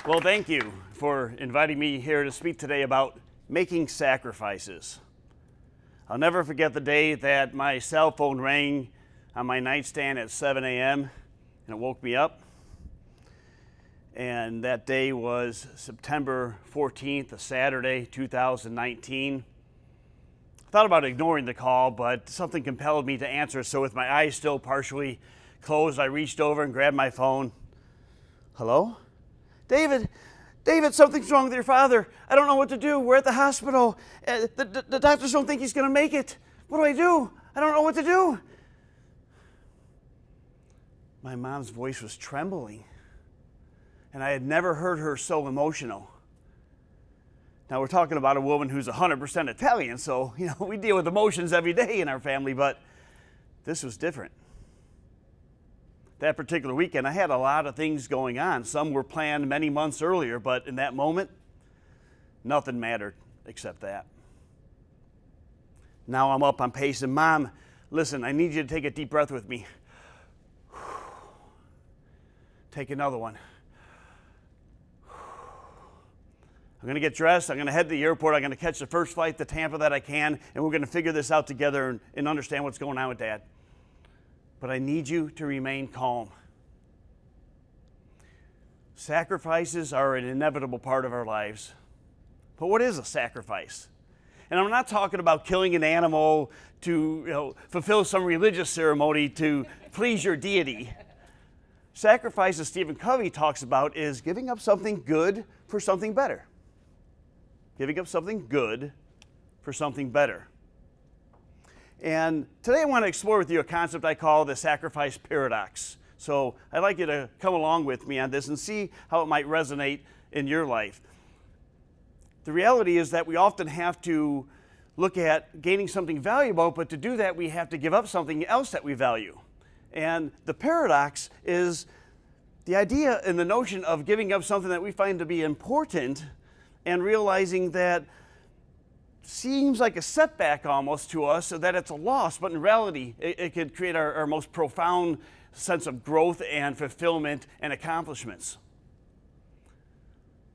Well, thank you for inviting me here to speak today about making sacrifices. I'll never forget the day that my cell phone rang on my nightstand at 7 a.m. and it woke me up. And that day was September 14th, a Saturday, 2019. I thought about ignoring the call, but something compelled me to answer. So with my eyes still partially closed, I reached over and grabbed my phone. Hello? David, something's wrong with your father. I don't know what to do. We're at the hospital. The doctors don't think he's going to make it. What do I do? I don't know what to do. My mom's voice was trembling, and I had never heard her so emotional. Now, we're talking about a woman who's 100% Italian, so, we deal with emotions every day in our family, but this was different. That particular weekend, I had a lot of things going on. Some were planned many months earlier, but in that moment, nothing mattered except that. Now I'm up, I'm pacing. Mom, listen, I need you to take a deep breath with me. Take another one. I'm going to get dressed. I'm going to head to the airport. I'm going to catch the first flight to Tampa that I can, and we're going to figure this out together and understand what's going on with Dad. But I need you to remain calm. Sacrifices are an inevitable part of our lives. But what is a sacrifice? And I'm not talking about killing an animal to fulfill some religious ceremony to please your deity. Sacrifice, as Stephen Covey talks about, is giving up something good for something better. Giving up something good for something better. And today I want to explore with you a concept I call the sacrifice paradox. So I'd like you to come along with me on this and see how it might resonate in your life. The reality is that we often have to look at gaining something valuable, but to do that we have to give up something else that we value. And the paradox is the idea and the notion of giving up something that we find to be important and realizing that seems like a setback almost to us, so that it's a loss, but in reality, it could create our most profound sense of growth and fulfillment and accomplishments.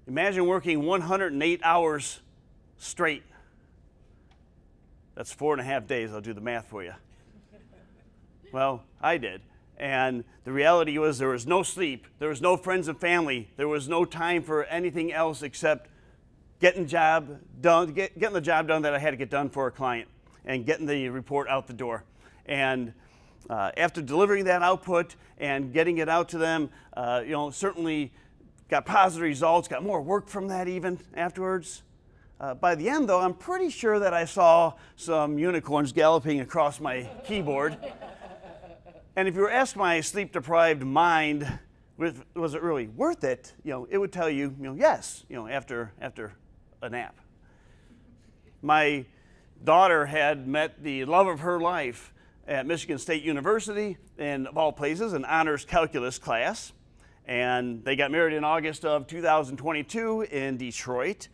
Imagine working 108 hours straight. That's 4.5 days. I'll do the math for you. Well, I did. And the reality was there was no sleep, there was no friends and family, there was no time for anything else except getting the job done that I had to get done for a client and getting the report out the door. And after delivering that output and getting it out to them, certainly got positive results, got more work from that even afterwards. By the end, though, I'm pretty sure that I saw some unicorns galloping across my keyboard. And if you were asked my sleep-deprived mind, was it really worth it? It would tell you, yes, after a nap. My daughter had met the love of her life at Michigan State University, in, of all places, an honors calculus class. And they got married in August of 2022 in Detroit.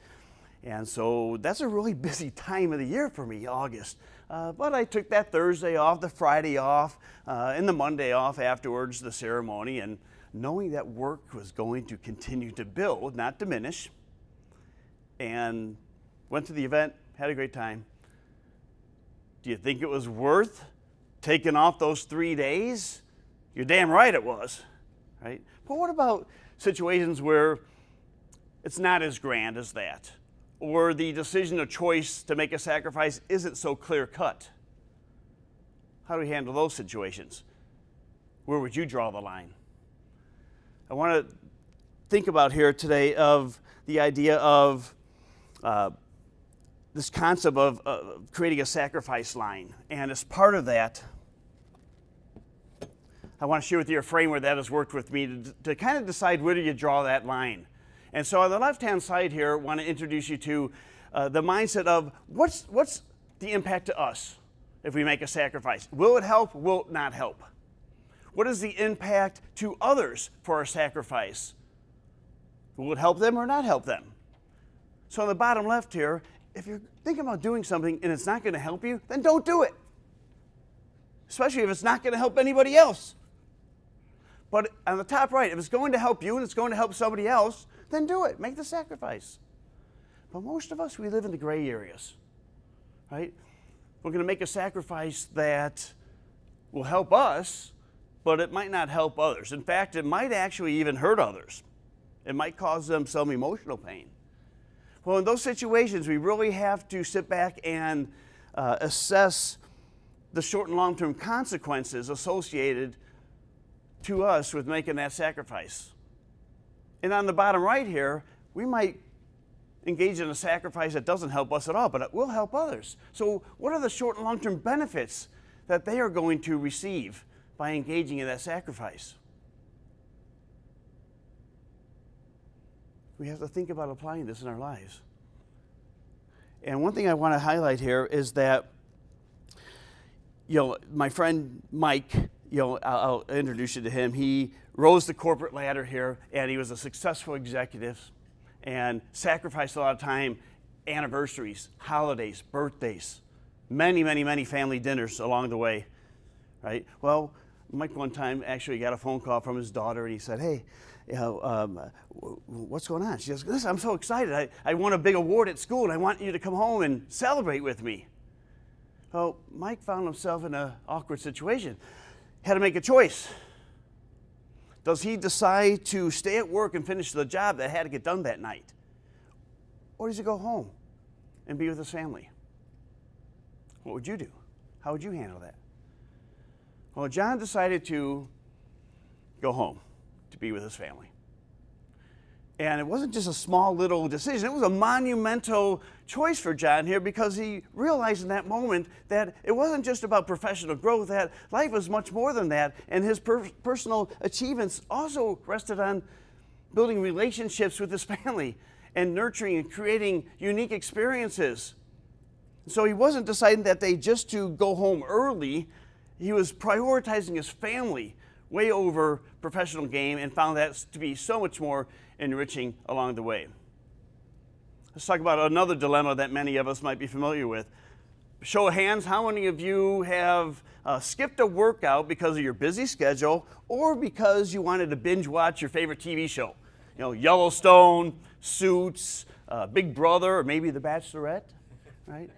And so that's a really busy time of the year for me, August. But I took that Thursday off, the Friday off, and the Monday off afterwards, the ceremony, and knowing that work was going to continue to build, not diminish, and went to the event, had a great time. Do you think it was worth taking off those 3 days? You're damn right it was, right? But what about situations where it's not as grand as that, or the decision or choice to make a sacrifice isn't so clear-cut? How do we handle those situations? Where would you draw the line? I want to think about here today of the idea of this concept of creating a sacrifice line. And as part of that, I want to share with you a framework that has worked with me to kind of decide where do you draw that line. And so on the left-hand side here, I want to introduce you to the mindset of what's the impact to us if we make a sacrifice? Will it help? Will it not help? What is the impact to others for our sacrifice? Will it help them or not help them? So on the bottom left here, if you're thinking about doing something and it's not going to help you, then don't do it. Especially if it's not going to help anybody else. But on the top right, if it's going to help you and it's going to help somebody else, then do it. Make the sacrifice. But most of us, we live in the gray areas, right? We're going to make a sacrifice that will help us, but it might not help others. In fact, it might actually even hurt others. It might cause them some emotional pain. Well, in those situations, we really have to sit back and assess the short and long-term consequences associated to us with making that sacrifice. And on the bottom right here, we might engage in a sacrifice that doesn't help us at all, but it will help others. So what are the short and long-term benefits that they are going to receive by engaging in that sacrifice? We have to think about applying this in our lives. And one thing I want to highlight here is that, my friend Mike, I'll introduce you to him. He rose the corporate ladder here, and he was a successful executive and sacrificed a lot of time, anniversaries, holidays, birthdays, many, many, many family dinners along the way, right? Well, Mike one time actually got a phone call from his daughter, and he said, hey, what's going on? She goes, listen, I'm so excited. I won a big award at school, and I want you to come home and celebrate with me. Well, Mike found himself in an awkward situation. Had to make a choice. Does he decide to stay at work and finish the job that had to get done that night? Or does he go home and be with his family? What would you do? How would you handle that? Well, John decided to go home to be with his family. And it wasn't just a small little decision. It was a monumental choice for John here, because he realized in that moment that it wasn't just about professional growth, that life was much more than that. And his personal achievements also rested on building relationships with his family and nurturing and creating unique experiences. So he wasn't deciding that they just to go home early. He was prioritizing his family way over professional game, and found that to be so much more enriching along the way. Let's talk about another dilemma that many of us might be familiar with. Show of hands, how many of you have skipped a workout because of your busy schedule, or because you wanted to binge watch your favorite TV show? Yellowstone, Suits, Big Brother, or maybe The Bachelorette, right?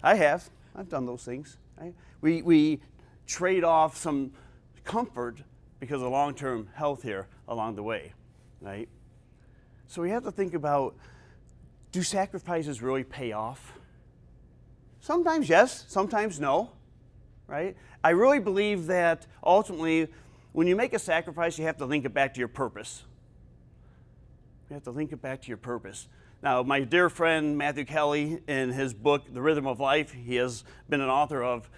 I have. I've done those things. Right? We trade off some comfort because of long-term health here along the way, right? So we have to think about, do sacrifices really pay off? Sometimes yes, sometimes no, right? I really believe that ultimately, when you make a sacrifice, you have to link it back to your purpose. You have to link it back to your purpose. Now, my dear friend Matthew Kelly, in his book, The Rhythm of Life, he has been an author of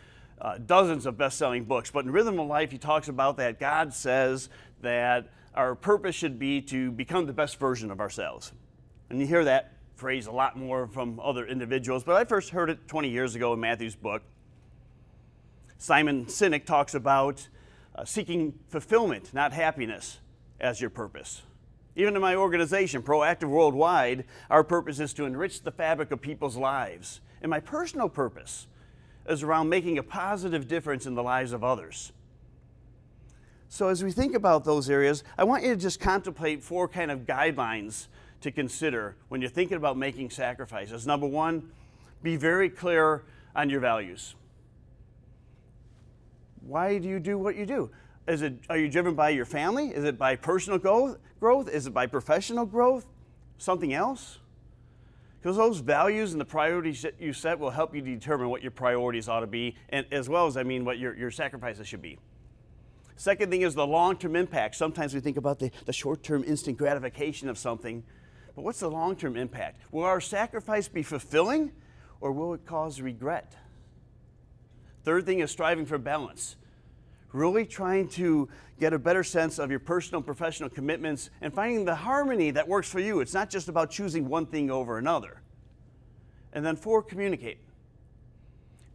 dozens of best-selling books. But in Rhythm of Life, he talks about that God says that our purpose should be to become the best version of ourselves. And you hear that phrase a lot more from other individuals, but I first heard it 20 years ago in Matthew's book. Simon Sinek talks about seeking fulfillment, not happiness, as your purpose. Even in my organization, Proactive Worldwide, our purpose is to enrich the fabric of people's lives. And my personal purpose is around making a positive difference in the lives of others. So as we think about those areas, I want you to just contemplate 4 kind of guidelines to consider when you're thinking about making sacrifices. Number 1, be very clear on your values. Why do you do what you do? Are you driven by your family? Is it by personal growth? Is it by professional growth? Something else? Because those values and the priorities that you set will help you determine what your priorities ought to be, and as well as, what your sacrifices should be. Second thing is the long-term impact. Sometimes we think about the short-term instant gratification of something, but what's the long-term impact? Will our sacrifice be fulfilling, or will it cause regret? Third thing is striving for balance. Really trying to get a better sense of your personal and professional commitments and finding the harmony that works for you. It's not just about choosing one thing over another. And then 4, communicate.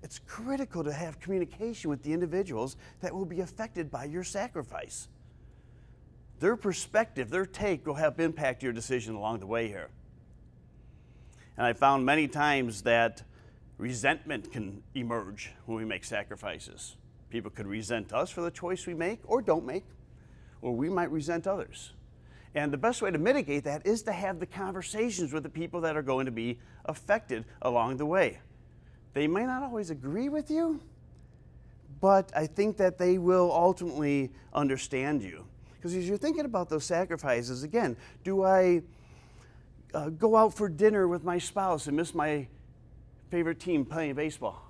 It's critical to have communication with the individuals that will be affected by your sacrifice. Their perspective, their take will help impact your decision along the way here. And I found many times that resentment can emerge when we make sacrifices. People could resent us for the choice we make or don't make, or we might resent others. And the best way to mitigate that is to have the conversations with the people that are going to be affected along the way. They may not always agree with you, but I think that they will ultimately understand you. Because as you're thinking about those sacrifices, again, do I go out for dinner with my spouse and miss my favorite team playing baseball?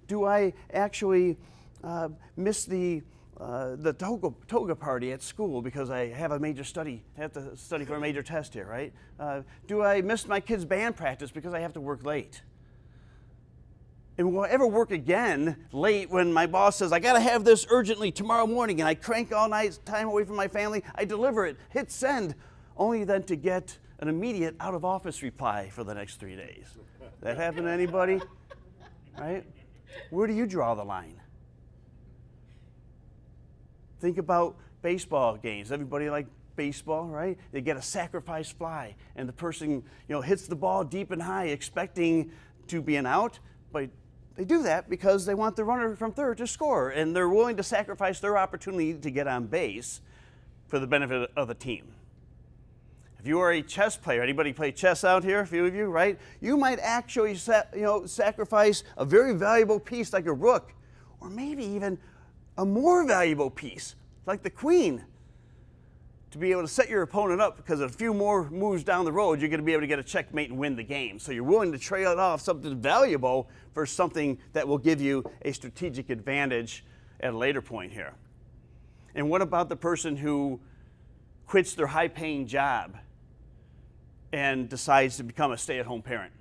Do I actually miss the toga party at school because I have to study for a major test here, right? Do I miss my kids' band practice because I have to work late? And will I ever work again late when my boss says, I got to have this urgently tomorrow morning, and I crank all night, time away from my family, I deliver it, hit send, only then to get an immediate out-of-office reply for the next 3 days? That happen to anybody? Right? Where do you draw the line? Think about baseball games. Everybody like baseball, right? They get a sacrifice fly, and the person, hits the ball deep and high, expecting to be an out, but they do that because they want the runner from third to score, and they're willing to sacrifice their opportunity to get on base for the benefit of the team. If you are a chess player, anybody play chess out here? A few of you, right? You might actually sacrifice a very valuable piece like a rook, or maybe even a more valuable piece like the queen, to be able to set your opponent up, because a few more moves down the road, you're going to be able to get a checkmate and win the game. So you're willing to trade off something valuable for something that will give you a strategic advantage at a later point here. And what about the person who quits their high-paying job and decides to become a stay-at-home parent?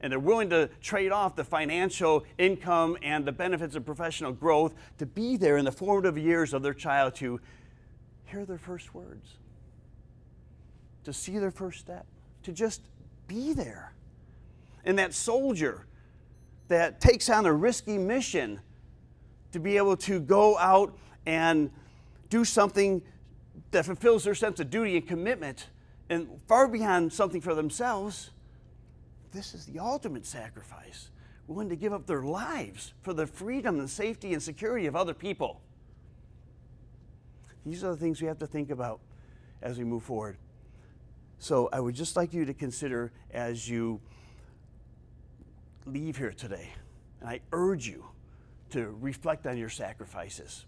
And they're willing to trade off the financial income and the benefits of professional growth to be there in the formative years of their child, to hear their first words, to see their first step, to just be there. And that soldier that takes on a risky mission to be able to go out and do something that fulfills their sense of duty and commitment, and far beyond something for themselves, this is the ultimate sacrifice, willing to give up their lives for the freedom and safety and security of other people. These are the things we have to think about as we move forward. So I would just like you to consider as you leave here today, and I urge you to reflect on your sacrifices.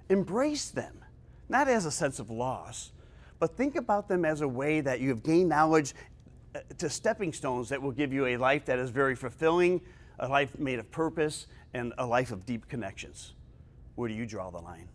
Embrace them, not as a sense of loss, but think about them as a way that you have gained knowledge to stepping stones that will give you a life that is very fulfilling, a life made of purpose, and a life of deep connections. Where do you draw the line?